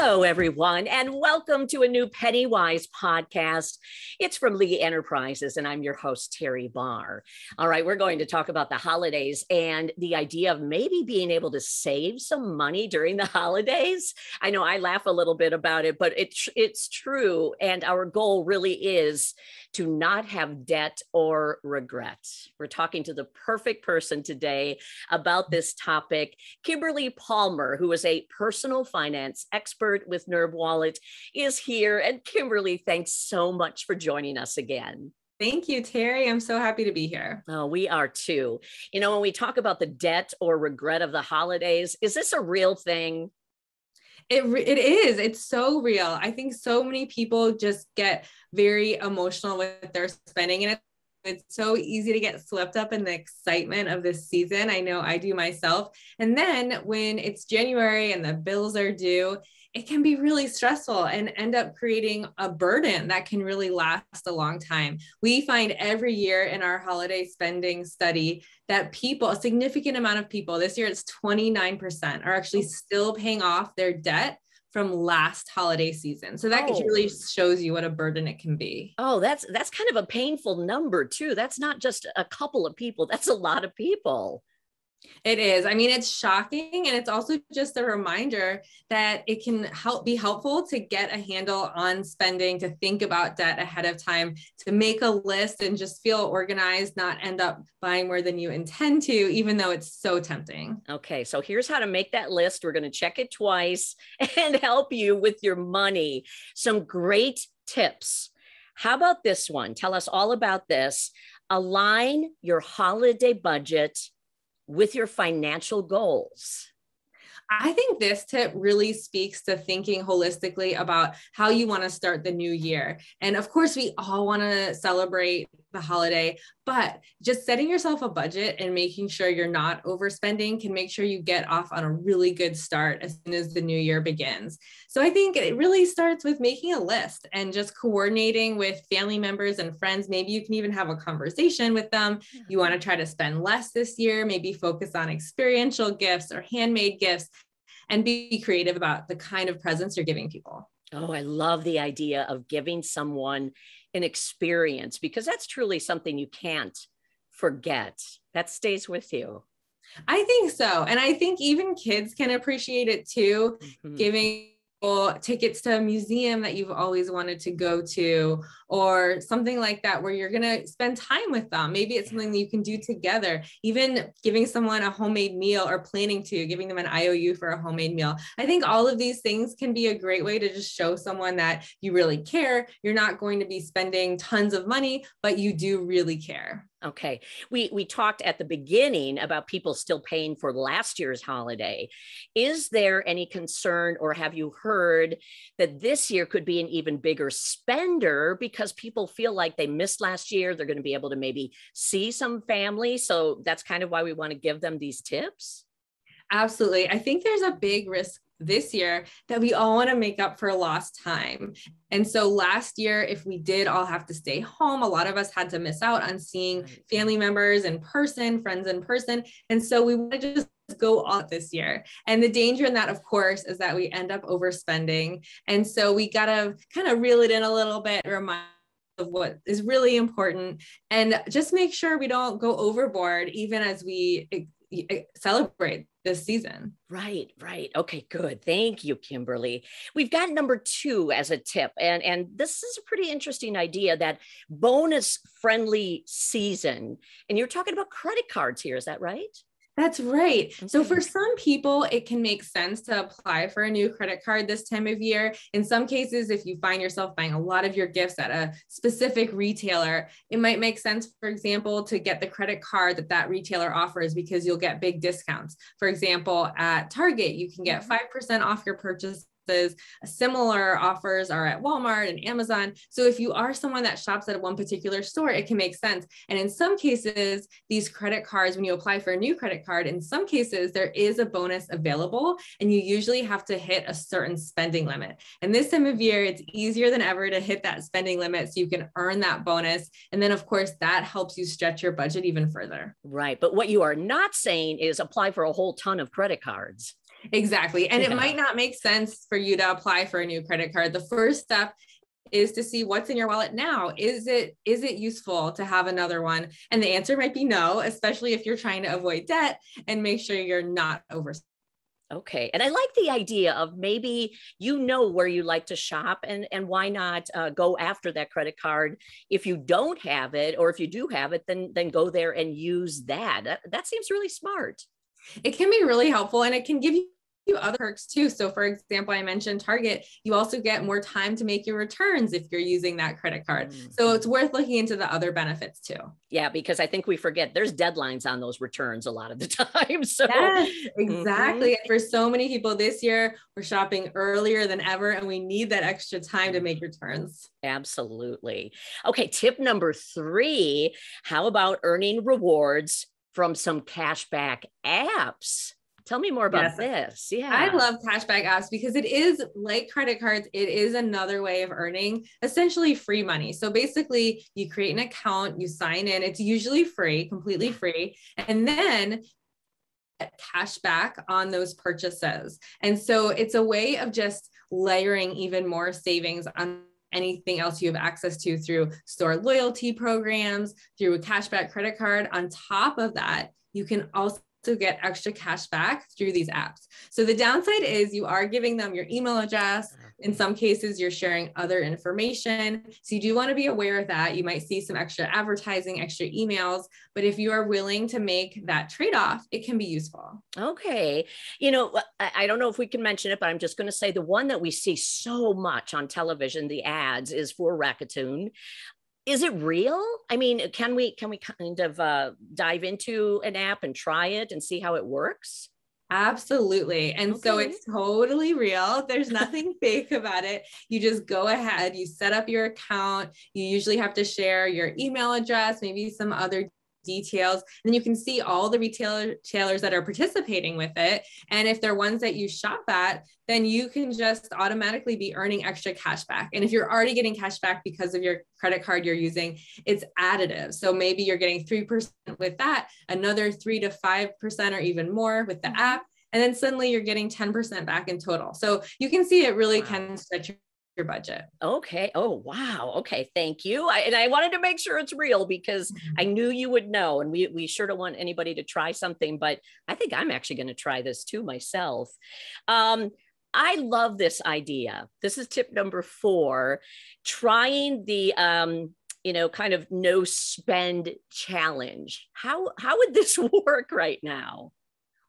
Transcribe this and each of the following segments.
Hello, everyone, and welcome to a new PennyWise podcast. It's from Lee Enterprises, and I'm your host, Terry Barr. All right, we're going to talk about the holidays and the idea of maybe being able to save some money during the holidays. I know I laugh a little bit about it, but it's true, and our goal really is to not have debt or regret. We're talking to the perfect person today about this topic. Kimberly Palmer, who is a personal finance expert with NerdWallet, is here. And Kimberly, thanks so much for joining us again. Thank you, Terry. I'm so happy to be here. Oh, we are too. You know, when we talk about the debt or regret of the holidays, is this a real thing? It is. It's so real. I think so many people just get very emotional with their spending, and it's so easy to get swept up in the excitement of this season. I know I do myself. And then when it's January and the bills are due, it can be really stressful and end up creating a burden that can really last a long time. We find every year in our holiday spending study that a significant amount of people, this year it's 29%, are actually still paying off their debt from last holiday season. So that really shows you what a burden it can be. Oh, that's kind of a painful number too. That's not just a couple of people. That's a lot of people. It is. I mean, it's shocking. And it's also just a reminder that it can be helpful to get a handle on spending, to think about debt ahead of time, to make a list and just feel organized, not end up buying more than you intend to, even though it's so tempting. Okay. So here's how to make that list. We're going to check it twice and help you with your money. Some great tips. How about this one? Tell us all about this. Align your holiday budget with your financial goals. I think this tip really speaks to thinking holistically about how you want to start the new year. And of course, we all want to celebrate the holiday, but just setting yourself a budget and making sure you're not overspending can make sure you get off on a really good start as soon as the new year begins. So I think it really starts with making a list and just coordinating with family members and friends. Maybe you can even have a conversation with them. You want to try to spend less this year, maybe focus on experiential gifts or handmade gifts, and be creative about the kind of presents you're giving people. Oh, I love the idea of giving someone an experience, because that's truly something you can't forget. That stays with you. I think so. And I think even kids can appreciate it too. Giving tickets to a museum that you've always wanted to go to, or something like that, where you're going to spend time with them. Maybe it's something that you can do together, even giving someone a homemade meal or giving them an IOU for a homemade meal. I think all of these things can be a great way to just show someone that you really care. You're not going to be spending tons of money, but you do really care. Okay. We talked at the beginning about people still paying for last year's holiday. Is there any concern, or have you heard that this year could be an even bigger spender because people feel like they missed last year? They're going to be able to maybe see some family. So that's kind of why we want to give them these tips. Absolutely. I think there's a big risk this year that we all want to make up for lost time. And so last year, if we did all have to stay home, a lot of us had to miss out on seeing family members in person, friends in person. And so we want to just go all this year. And the danger in that, of course, is that we end up overspending. And so we got to kind of reel it in a little bit, remind of what is really important, and just make sure we don't go overboard, even as we celebrate this season. Right. Okay, good. Thank you, Kimberly. We've got number 2 as a tip. And this is a pretty interesting idea, that bonus friendly season. And you're talking about credit cards here. Is that right? That's right. Okay. So for some people, it can make sense to apply for a new credit card this time of year. In some cases, if you find yourself buying a lot of your gifts at a specific retailer, it might make sense, for example, to get the credit card that retailer offers, because you'll get big discounts. For example, at Target, you can get 5% off your purchase. Similar offers are at Walmart and Amazon. So if you are someone that shops at one particular store, it can make sense. And in some cases, these credit cards, when you apply for a new credit card, in some cases, there is a bonus available, and you usually have to hit a certain spending limit. And this time of year, it's easier than ever to hit that spending limit so you can earn that bonus. And then, of course, that helps you stretch your budget even further. Right. But what you are not saying is apply for a whole ton of credit cards. Exactly. And it might not make sense for you to apply for a new credit card. The first step is to see what's in your wallet now. Is it useful to have another one? And the answer might be no, especially if you're trying to avoid debt and make sure you're not over. Okay. And I like the idea of maybe you know where you like to shop, and why not go after that credit card if you don't have it, or if you do have it, then go there and use that. That seems really smart. It can be really helpful, and it can give you other perks too. So for example, I mentioned Target, you also get more time to make your returns if you're using that credit card. So it's worth looking into the other benefits too. Yeah, because I think we forget there's deadlines on those returns a lot of the time. So yes, exactly. For so many people this year, we're shopping earlier than ever, and we need that extra time to make returns. Absolutely. Okay. Tip number 3, how about earning rewards from some cashback apps? Tell me more about this. Yeah. I love cashback apps because it is like credit cards. It is another way of earning essentially free money. So basically you create an account, you sign in, it's usually free, completely free. And then cash back on those purchases. And so it's a way of just layering even more savings on anything else you have access to through store loyalty programs, through a cashback credit card. On top of that, you can also get extra cash back through these apps. So the downside is you are giving them your email address. In some cases, you're sharing other information. So you do want to be aware of that. You might see some extra advertising, extra emails, but if you are willing to make that trade-off, it can be useful. Okay. I don't know if we can mention it, but I'm just going to say the one that we see so much on television, the ads, is for Raccoon. Is it real? I mean, can we kind of dive into an app and try it and see how it works? Absolutely. And so it's totally real. There's nothing fake about it. You just go ahead, you set up your account. You usually have to share your email address, maybe some other details. And you can see all the retailers that are participating with it. And if they're ones that you shop at, then you can just automatically be earning extra cash back. And if you're already getting cash back because of your credit card you're using, it's additive. So maybe you're getting 3% with that, another 3 to 5% or even more with the app. And then suddenly you're getting 10% back in total. So you can see it really can stretch your budget. Okay. Oh, wow. Okay. Thank you. And I wanted to make sure it's real because I knew you would know, and we sure don't want anybody to try something, but I think I'm actually going to try this too myself. I love this idea. This is tip number 4, trying the, kind of no spend challenge. How would this work right now?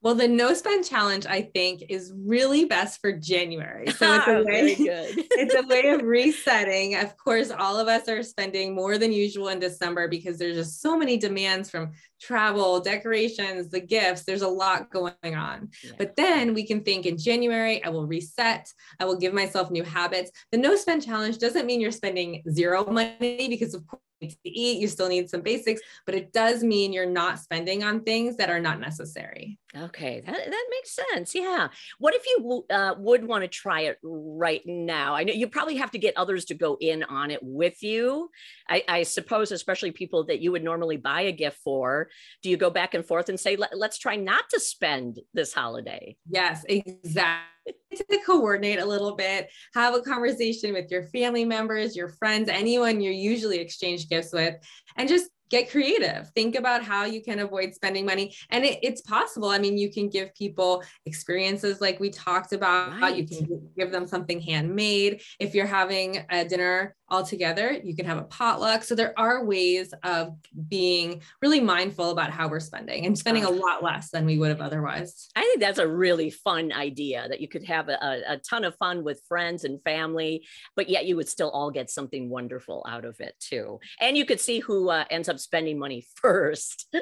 Well, the no spend challenge, I think, is really best for January. So it's a way, it's a way of resetting. Of course, all of us are spending more than usual in December because there's just so many demands from travel, decorations, the gifts. There's a lot going on. Yeah. But then we can think in January, I will reset. I will give myself new habits. The no spend challenge doesn't mean you're spending zero money because of course to eat, you still need some basics, but it does mean you're not spending on things that are not necessary. Okay, that makes sense. Yeah. What if you would want to try it right now? I know you probably have to get others to go in on it with you. I suppose, especially people that you would normally buy a gift for. Do you go back and forth and say, let's try not to spend this holiday? Yes, exactly. To coordinate a little bit, have a conversation with your family members, your friends, anyone you usually exchange gifts with, and just get creative. Think about how you can avoid spending money. And it's possible. I mean, you can give people experiences like we talked about. Right. You can give them something handmade. If you're having a dinner all together, you can have a potluck. So there are ways of being really mindful about how we're spending and spending a lot less than we would have otherwise. I think that's a really fun idea, that you could have a ton of fun with friends and family, but yet you would still all get something wonderful out of it too. And you could see who ends up spending money first.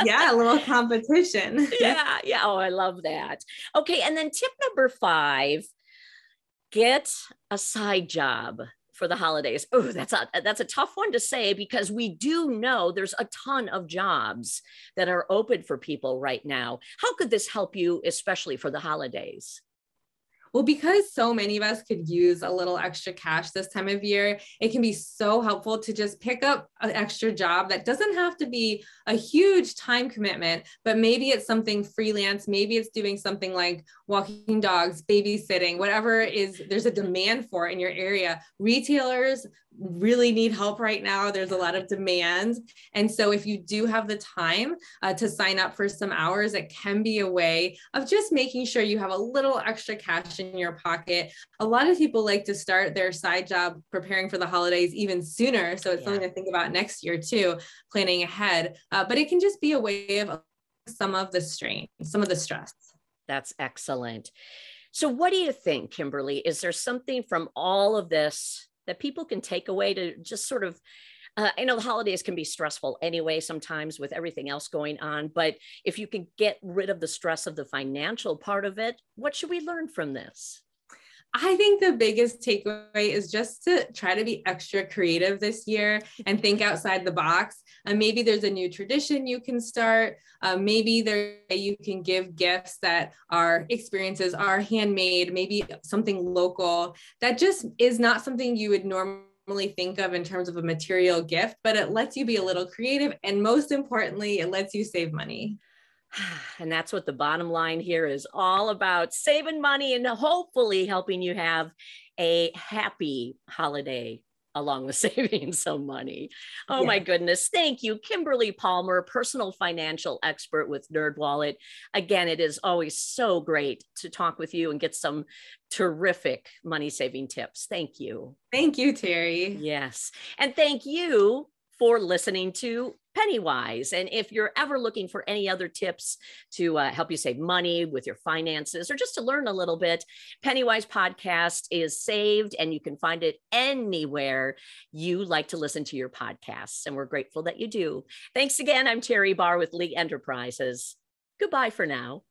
Yeah, a little competition. Yeah. Oh, I love that. Okay. And then tip number 5, get a side job for the holidays. Oh, that's a tough one to say because we do know there's a ton of jobs that are open for people right now. How could this help you, especially for the holidays? Well, because so many of us could use a little extra cash this time of year, it can be so helpful to just pick up an extra job that doesn't have to be a huge time commitment, but maybe it's something freelance. Maybe it's doing something like walking dogs, babysitting, whatever is there's a demand for in your area. Retailers really need help right now. There's a lot of demand. And so if you do have the time to sign up for some hours, it can be a way of just making sure you have a little extra cash in your pocket. A lot of people like to start their side job preparing for the holidays even sooner. So it's something to think about next year too, planning ahead. But it can just be a way of some of the strain, some of the stress. That's excellent. So what do you think, Kimberly? Is there something from all of this that people can take away to just sort of, I know the holidays can be stressful anyway, sometimes with everything else going on, but if you can get rid of the stress of the financial part of it, what should we learn from this? I think the biggest takeaway is just to try to be extra creative this year and think outside the box. And maybe there's a new tradition you can start. Maybe you can give gifts that are experiences, are handmade, maybe something local that just is not something you would normally think of in terms of a material gift, but it lets you be a little creative. And most importantly, it lets you save money. And that's what the bottom line here is all about, saving money and hopefully helping you have a happy holiday along with saving some money. Oh my goodness. Thank you, Kimberly Palmer, personal financial expert with NerdWallet. Again, it is always so great to talk with you and get some terrific money saving tips. Thank you. Thank you, Terry. Yes. And thank you for listening to PennyWise. And if you're ever looking for any other tips to help you save money with your finances or just to learn a little bit, PennyWise podcast is saved and you can find it anywhere you like to listen to your podcasts. And we're grateful that you do. Thanks again. I'm Terry Barr with Lee Enterprises. Goodbye for now.